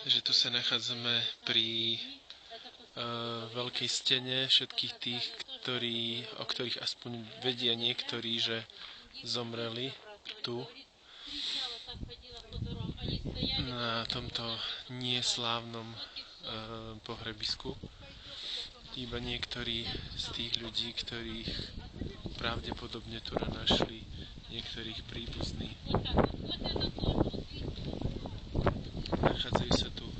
Takže tu sa nachádzame pri veľkej stene všetkých tých, o ktorých aspoň vedia niektorí, že zomreli tu na tomto neslávnom pohrebisku. Iba niektorí z tých ľudí, ktorých pravdepodobne tu našli, niektorých príbuzní. Nachádzajú sa tu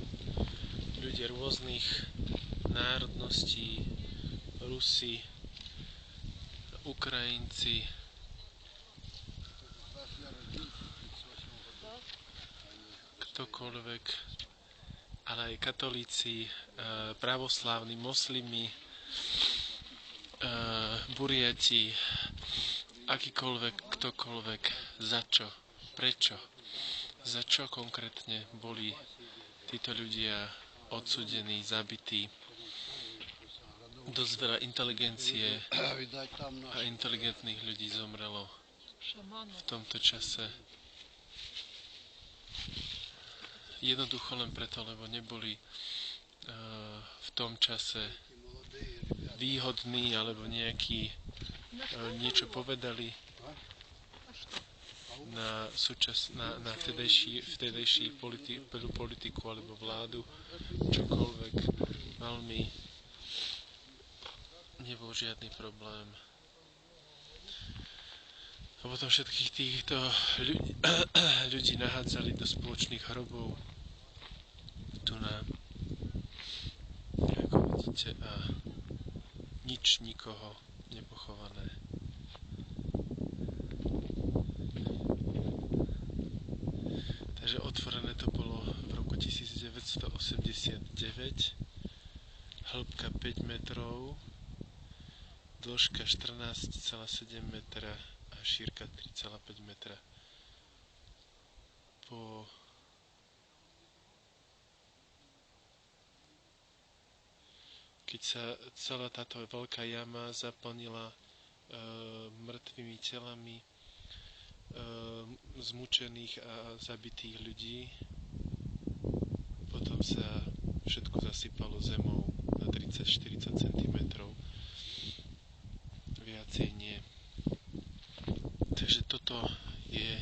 ľudia rôznych národností, Rusi, Ukrajinci, ktokoľvek, ale aj katolíci, pravoslávni, moslimi, Buriati, akýkoľvek, ktokoľvek, za čo, prečo, za čo konkrétne boli títo ľudia odsúdení, zabití. Dosť veľa inteligencie a inteligentných ľudí zomrelo v tomto čase. Jednoducho len preto, lebo neboli v tom čase výhodní alebo niečo povedali na vtedajší politiku alebo vládu, čokoľvek, veľmi nebol žiadny problém. A potom všetkých týchto ľudí nahádzali do spoločných hrobov tu na, ako vidíte, a nič nikoho nepochované. Takže otvorené to bolo v roku 1989, hĺbka 5 metrov, dĺžka 14,7 metra a šírka 3,5 metra. Keď sa celá táto veľká jama zaplnila mŕtvými telami zmučených a zabitých ľudí, potom sa všetko zasypalo zemou na 30-40 cm. Viacej nie. Takže toto je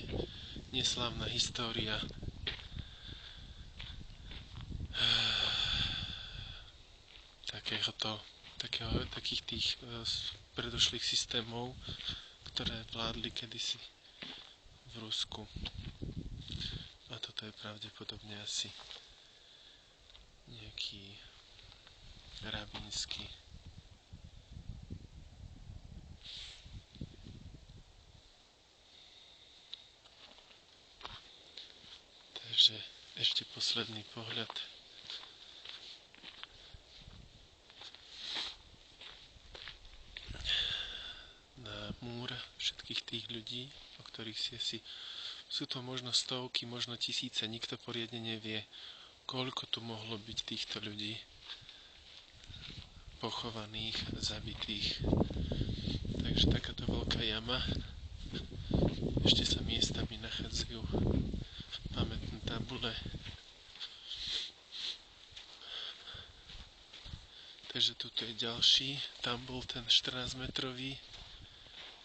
neslávna história takých tých predošlých systémov, ktoré vládli kedysi v Rusku. A toto je pravdepodobne asi nejaký rabínsky. Takže ešte posledný pohľad. Na múr všetkých tých ľudí, o ktorých sú to možno stovky, možno tisíce, nikto poriadne nevie, koľko tu mohlo byť týchto ľudí pochovaných, zabitých. Takže takáto veľká jama. Ešte sa miestami nachádzajú pamätné tabule. Takže tuto je ďalší, tam bol ten 14 metrový,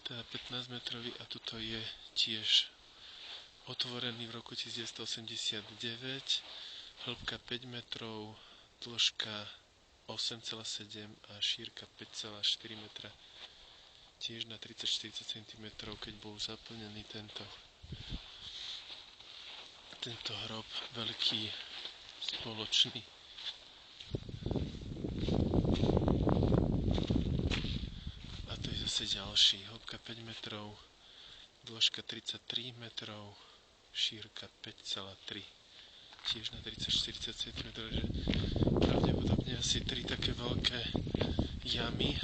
teda 15 metrový a tuto je tiež otvorený v roku 1989, hĺbka 5 metrov, dĺžka 8,7 a šírka 5,4 metra, tiež na 30-40 cm, keď bol zaplnený tento hrob veľký, spoločný. Zase ďalší, hĺbka 5 metrov, dĺžka 33 metrov, šírka 5,3, tiež na 30-40 cm, že pravdepodobne asi 3 také veľké jamy.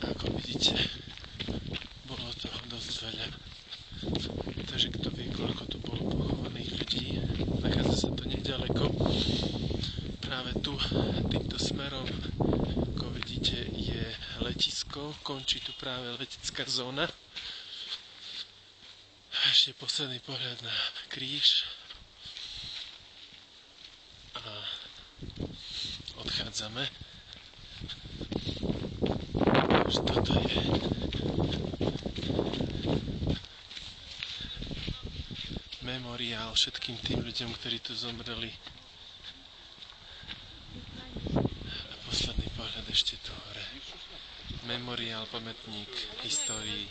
A ako vidíte, bolo toho dosť veľa. Takže kto vie, koľko tu bolo pochovaných ľudí, nachádza sa to nedaleko. Práve tu, týmto smerom, ako vidíte, je letisko, končí tu práve letecká zóna. Ešte posledný pohľad na kríž. prechádzame. Už toto je memoriál všetkým tým ľuďom, ktorí tu zomreli. A posledný pohľad ešte tu hore. Memoriál, pamätník histórii